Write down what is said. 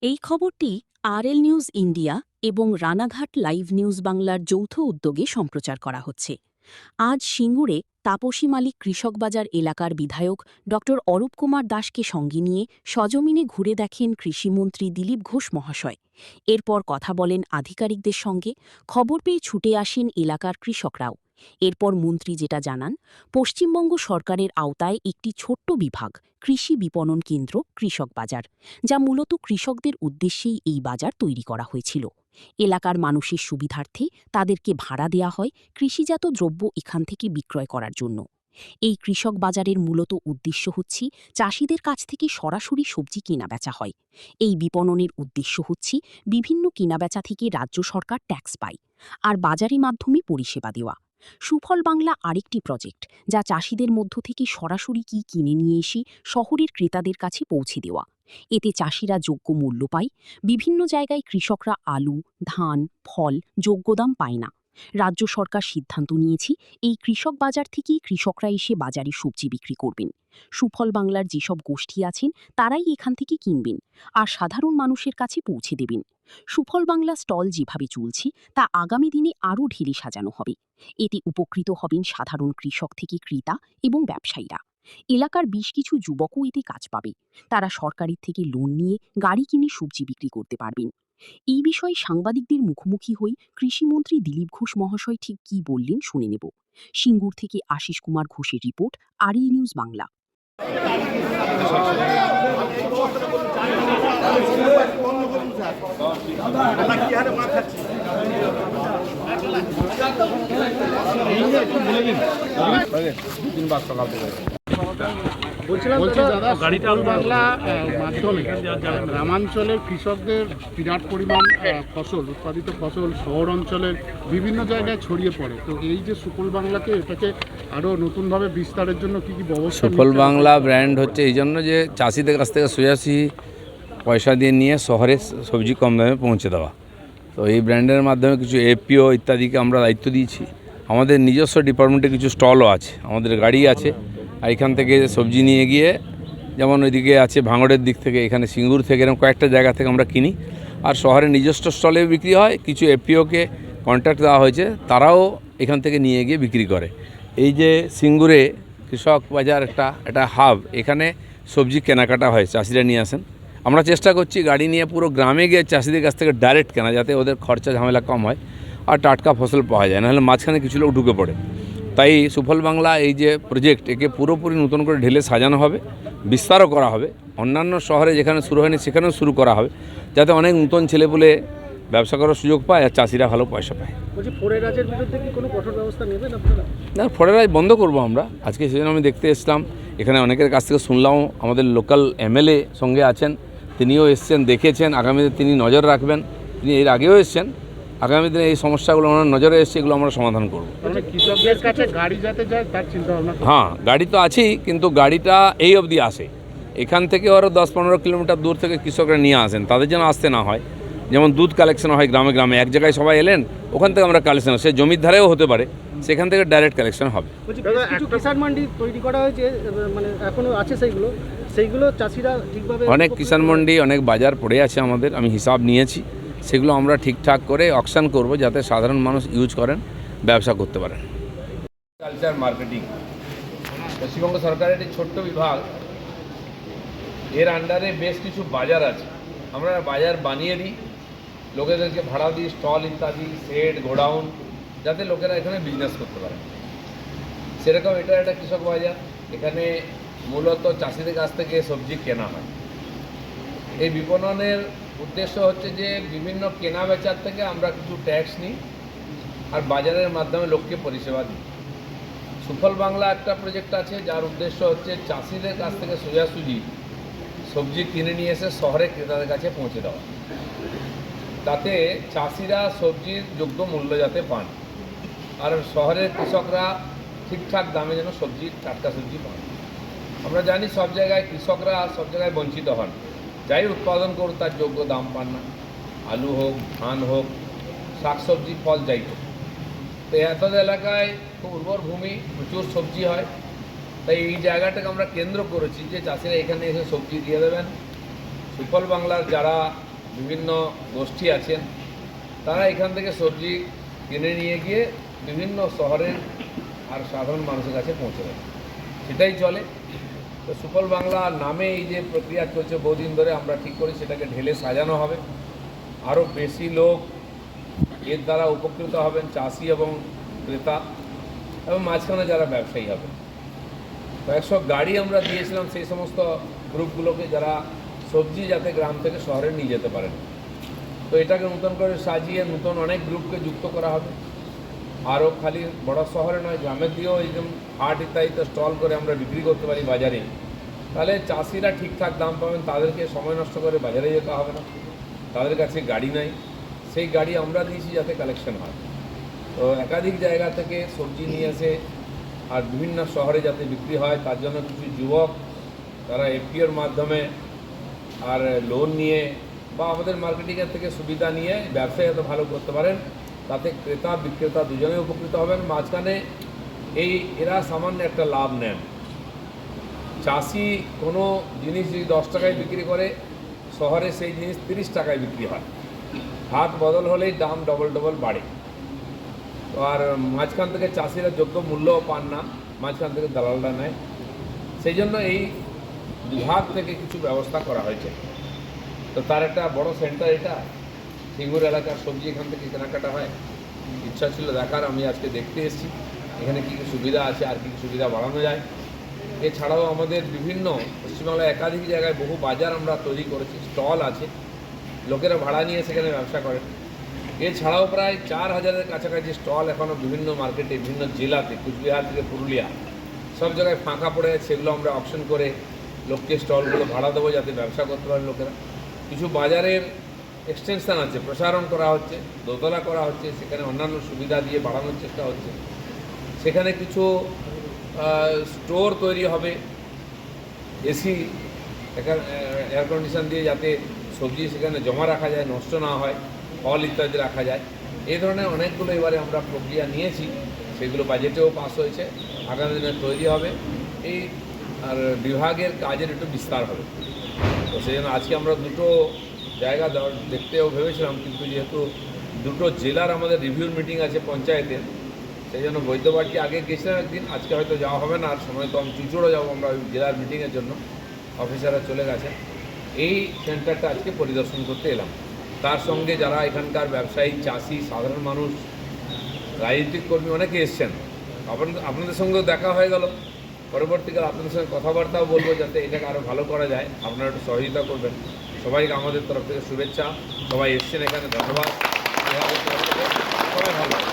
এই খবরটি RL news India এবং রানাঘাট লাইভ নিউজ বাংলার যৌথ উদ্যোগে সম্প্রচার করা হচ্ছে। আজ সিঙ্গুরে তাপসী মালিক কৃষক বাজার এলাকার বিধায়ক ড অরূপ কুমার দাসকে সঙ্গে নিয়ে সজমিনে ঘুরে দেখেন কৃষিমন্ত্রী দিলীপ ঘোষ মহাশয়। এরপর কথা বলেন আধিকারিকদের সঙ্গে। খবর পেয়ে ছুটে আসেন এলাকার কৃষকরাও। এরপর মন্ত্রী যেটা জানান, পশ্চিমবঙ্গ সরকারের আওতায় একটি ছোট্ট বিভাগ কৃষি বিপণন কেন্দ্র কৃষক বাজার, যা মূলত কৃষকদের উদ্দেশ্যেই এই বাজার তৈরি করা হয়েছিল। এলাকার মানুষের সুবিধার্থে তাদেরকে ভাড়া দেয়া হয় কৃষিজাত দ্রব্য এখান থেকে বিক্রয় করার জন্য। এই কৃষক বাজারের মূলত উদ্দেশ্য হচ্ছে চাষিদের কাছ থেকে সরাসরি সবজি কেনাবেচা হয়। এই বিপণনের উদ্দেশ্য হচ্ছে বিভিন্ন কেনাবেচা থেকে রাজ্য সরকার ট্যাক্স পায়, আর বাজারের মাধ্যমে পরিষেবা দেওয়া। সুফল বাংলা আরেকটি প্রজেক্ট, যা চাষিদের মধ্য থেকে সরাসরি কিনে নিয়ে এসে শহরের ক্রেতাদের কাছে পৌঁছে দেওয়া। এতে চাষিরা যোগ্য মূল্য পায়। বিভিন্ন জায়গায় কৃষকরা আলু, ধান, ফল যোগ্য দাম পায় না। রাজ্য সরকার সিদ্ধান্ত নিয়েছে এই কৃষক বাজার থেকেই কৃষকরা এসে বাজারে সবজি বিক্রি করবেন। সুফল বাংলার যেসব গোষ্ঠী আছেন তারাই এখান থেকে কিনবেন আর সাধারণ মানুষের কাছে পৌঁছে দেবেন। সুফল বাংলা স্টল যেভাবে চলছে তা আগামী দিনে আরও ঢেলে সাজানো হবে। এতে উপকৃত হবেন সাধারণ কৃষক থেকে ক্রেতা এবং ব্যবসায়ীরা। এলাকার বেশ কিছু যুবকও এতে কাজ পাবে। তারা সরকারের থেকে লোন নিয়ে গাড়ি কিনে সবজি বিক্রি করতে পারবেন। এই বিষয়ে সাংবাদিকদের মুখোমুখি হয়ে কৃষিমন্ত্রী দিলীপ ঘোষ মহাশয় ঠিক কী বললেন শুনে নেব। সিঙ্গুর থেকে আশিস কুমার ঘোষের রিপোর্ট, আরএল নিউজ বাংলা। বলছিলাম দাদা, সুফল বাংলা মাধ্যমে গ্রামাঞ্চলের কৃষকদের বিরাট পরিমাণ উৎপাদিত ফসল শহর অঞ্চলের বিভিন্ন জায়গায় ছড়িয়ে পড়ে। তো এই যে সুফল বাংলাকে এটাকে আরও নতুনভাবে বিস্তারের জন্য কী কী ব্যবস্থা? সুফল বাংলা ব্র্যান্ড হচ্ছে এই জন্য যে চাষিদের কাছ থেকে সোজাসুজি পয়সা দিয়ে নিয়ে শহরে সবজি কম দামে পৌঁছে দেওয়া। তো এই ব্র্যান্ডের মাধ্যমে কিছু এপিও ইত্যাদিকে আমরা দায়িত্ব দিয়েছি। আমাদের নিজস্ব ডিপার্টমেন্টে কিছু স্টলও আছে, আমাদের গাড়ি আছে। আর এখান থেকে সবজি নিয়ে গিয়ে, যেমন ওইদিকে আছে ভাঙড়ের দিক থেকে, এখানে সিঙ্গুর থেকে, এরকম কয়েকটা জায়গা থেকে আমরা কিনি। আর শহরে নিজস্ব স্টলে বিক্রি হয়। কিছু এপিওকে কন্ট্রাক্ট দেওয়া হয়েছে, তারাও এখান থেকে নিয়ে গিয়ে বিক্রি করে। এই যে সিঙ্গুরে কৃষক বাজার একটা হাব, এখানে সবজি কেনাকাটা হয়, চাষিরা নিয়ে আসেন। আমরা চেষ্টা করছি গাড়ি নিয়ে পুরো গ্রামে গিয়ে চাষিদের কাছ থেকে ডাইরেক্ট কেনা, যাতে ওদের খরচা ঝামেলা কম হয় আর টাটকা ফসল পাওয়া যায়, নাহলে মাঝখানে কিছু লোক ঢুকে পড়ে। তাই সুফল বাংলা এই যে প্রজেক্ট, একে পুরোপুরি নতুন করে ঢেলে সাজানো হবে, বিস্তারও করা হবে। অন্যান্য শহরে যেখানে শুরু হয়নি সেখানেও শুরু করা হবে, যাতে অনেক নতুন ছেলেপুলে ব্যবসা করার সুযোগ পায় আর চাষিরা ভালো পয়সা পায়। বলছি, ফোরেরাজের বিরুদ্ধে কি কোনো কঠোর ব্যবস্থা নেবেন আপনারা? না, ফোরেরাজ বন্ধ করব আমরা। আজকে সেজন্য আমি দেখতে এসেছিলাম, এখানে অনেকের কাছ থেকে শুনলাম। আমাদের লোকাল এমএলএ সঙ্গে আছেন, তিনিও এসছেন, দেখেছেন। আগামীতে তিনি নজর রাখবেন। তিনি এর আগেও এসছেন। আগামী দিনে এই সমস্যাগুলো আমরা নজরে এসছে, এগুলো আমরা সমাধান করব। কৃষকদের কাছে গাড়ি যাতে যায় তার চিন্তা ভাবনা? হ্যাঁ, গাড়ি তো আছেই, কিন্তু গাড়িটা এই অবধি আসে। এখান থেকে আরও 10-15 কিলোমিটার দূর থেকে কৃষকরা নিয়ে আসেন, তাদের যেন আসতে না হয়। যেমন দুধ কালেকশন হয় গ্রামে গ্রামে, এক জায়গায় সবাই এলেন, ওখান থেকে আমরা কালেকশন, সে জমির ধারেও হতে পারে, সেখান থেকে ডাইরেক্ট কালেকশন হবে। কিষাণ মান্ডি তৈরি করা হয়েছে, মানে এখনও আছে সেইগুলো চাষিরা ঠিকভাবে? অনেক কিষাণ মন্ডি, অনেক বাজার পড়ে আছে আমাদের, আমি হিসাব নিয়েছি। সেগুলো আমরা ঠিকঠাক করে অকশন করব, যাতে সাধারণ মানুষ ইউজ করেন, ব্যবসা করতে পারেন। কালচার মার্কেটিং পশ্চিমবঙ্গ সরকারের একটি ছোট্ট বিভাগ, এর আন্ডারে বেশ কিছু বাজার আছে। আমরা বাজার বানিয়ে দিই, লোকেদেরকে ভাড়া দিই, স্টল ইত্যাদি, শেড, গোডাউন, যাতে লোকেরা এখানে বিজনেস করতে পারে। সেরকম এটা একটা কৃষক বাজার। এখানে মূলত চাষিদের কাছ থেকে সবজি কেনা হয়। এই বিপণনের উদ্দেশ্য হচ্ছে যে বিভিন্ন কেনা বেচার থেকে আমরা কিছু ট্যাক্স নিই আর বাজারের মাধ্যমে লোককে পরিষেবা দিই। সুফল বাংলা একটা প্রজেক্ট আছে, যার উদ্দেশ্য হচ্ছে চাষিদের কাছ থেকে সোজাসুজি সবজি কিনে নিয়ে এসে শহরে ক্রেতাদের কাছে পৌঁছে দেওয়া, তাতে চাষিরা সবজির যোগ্য মূল্য যাতে পান আর শহরের কৃষকরা ঠিকঠাক দামে যেন সবজি, টাটকা সবজি পান। আমরা জানি সব জায়গায় কৃষকরা সব জায়গায় বঞ্চিত হন, যাই উৎপাদন করুক তার যোগ্য দাম পান না। আলু হোক, ধান হোক, শাকসবজি, ফল যাই হোক। তো এত এলাকায় খুব উর্বর ভূমি, প্রচুর সবজি হয়। তাই এই জায়গাটাকে আমরা কেন্দ্র করেছি যে চাষিরা এখানে এসে সবজি দিয়ে দেবেন। সুফল বাংলার যারা বিভিন্ন গোষ্ঠী আছেন, তারা এখান থেকে সবজি কিনে নিয়ে গিয়ে বিভিন্ন শহরের আর সাধারণ মানুষের কাছে পৌঁছে দেয়, সেটাই চলে। তো সুফল বাংলা নামে এই যে প্রক্রিয়া চলছে বহুদিন ধরে, আমরা ঠিক করি সেটাকে ঢেলে সাজানো হবে, আরও বেশি লোক এর দ্বারা উপকৃত হবেন, চাষি এবং ক্রেতা এবং মাঝখানে যারা ব্যবসায়ী হবে। কয়েকশো গাড়ি আমরা দিয়েছিলাম সেই সমস্ত গ্রুপগুলোকে যারা সবজি যাতে গ্রাম থেকে শহরে নিয়ে যেতে পারেন। তো এটাকে নতুন করে সাজিয়ে নতুন অনেক গ্রুপকে যুক্ত করা হবে। আরও খালি বড় শহরে নয়, গ্রামের দিকেও এইরকম হাট ইত্যাদিতে স্টল করে আমরা বিক্রি করতে পারি বাজারে, তাহলে চাষিরা ঠিকঠাক দাম পাবেন, তাদেরকে সময় নষ্ট করে বাজারে যেতে হবে না, তাদের কাছে গাড়ি নাই, সেই গাড়ি আমরা দিয়েছি যাতে কালেকশন হয়। তো একাধিক জায়গা থেকে সবজি নিয়ে এসে আর বিভিন্ন শহরে যাতে বিক্রি হয়, তার জন্য কিছু যুবক তারা এফপিওর মাধ্যমে আর লোন নিয়ে বা আমাদের মার্কেটিংয়ের থেকে সুবিধা নিয়ে ব্যবসা যাতে ভালো করতে পারেন, তাতে ক্রেতা বিক্রেতা দুজনেই উপকৃত হবেন। মাঝখানে এরা সামান্য একটা লাভ নেন। চাষি কোনো জিনিস যদি 10 টাকায় বিক্রি করে, শহরে সেই জিনিস 30 টাকায় বিক্রি হয়। হাত বদল হলেই দাম ডবল বাড়ে। তো আর মাঝখান থেকে চাষিরা যোগ্য মূল্যও পান না, মাঝখান থেকে দালালরা নেয়। সেই জন্য এই বিভাগ থেকে কিছু ব্যবস্থা করা হয়েছে। তো তার একটা বড় সেন্টার এটা, সিঙ্গুর এলাকার সবজি এখান থেকে কেনাকাটা হয়। ইচ্ছা ছিল দেখার, আমি আজকে দেখতে এসেছি এখানে কী কী সুবিধা আছে আর কী কী সুবিধা বাড়ানো যায়। এছাড়াও আমাদের বিভিন্ন পশ্চিমবাংলায় একাধিক জায়গায় বহু বাজার আমরা তৈরি করেছি, স্টল আছে, লোকেরা ভাড়া নিয়ে সেখানে ব্যবসা করেন। এছাড়াও প্রায় 4000-এর কাছাকাছি স্টল এখনও বিভিন্ন মার্কেটে, বিভিন্ন জেলাতে, কুচবিহার থেকে পুরুলিয়া সব জায়গায় ফাঁকা পড়ে আছে। সেগুলো আমরা অপশন করে লোককে স্টলগুলো ভাড়া দেবো যাতে ব্যবসা করতে পারে লোকেরা। কিছু বাজারের এক্সটেনশান আছে, প্রসারণ করা হচ্ছে, দোতলা করা হচ্ছে, সেখানে অন্যান্য সুবিধা দিয়ে বাড়ানোর চেষ্টা হচ্ছে। সেখানে কিছু স্টোর তৈরি হবে, এসি এয়ার কন্ডিশন দিয়ে, যাতে সবজি সেখানে জমা রাখা যায়, নষ্ট না হয়, ফল ইত্যাদি রাখা যায়। এই ধরনের অনেকগুলো এবারে আমরা প্রক্রিয়া নিয়েছি, সেগুলো বাজেটেও পাস হয়েছে, আগামী দিনে তৈরি হবে। এই আর বিভাগের কাজের একটু বিস্তার হবে। তো সেই জন্য আজকে আমরা দুটো জায়গা দেখতেও ভেবেছিলাম, কিন্তু যেহেতু দুটো জেলার আমাদের রিভিউর মিটিং আছে পঞ্চায়েতের, সেই জন্য বৈদ্যবাটি আগে গেছিলাম একদিন, আজকে হয়তো যাওয়া হবে না, আর সময় কম, চুচুড়ো যাবো আমরা ওই জেলার মিটিংয়ের জন্য, অফিসাররা চলে গেছে। এই সেন্টারটা আজকে পরিদর্শন করতে এলাম। তার সঙ্গে যারা এখানকার ব্যবসায়ী, চাষি, সাধারণ মানুষ, রাজনৈতিক কর্মী অনেকে এসছেন, আপনাদের সঙ্গেও দেখা হয়ে গেল। পরবর্তীকালে আপনাদের সঙ্গে কথাবার্তাও বলবো যাতে এটাকে আরও ভালো করা যায়, আপনারা একটু সহযোগিতা করবেন। সবাইকে আমাদের তরফ থেকে শুভেচ্ছা, সবাই এসছেন এখানে, ধন্যবাদ। সবাই ভালো।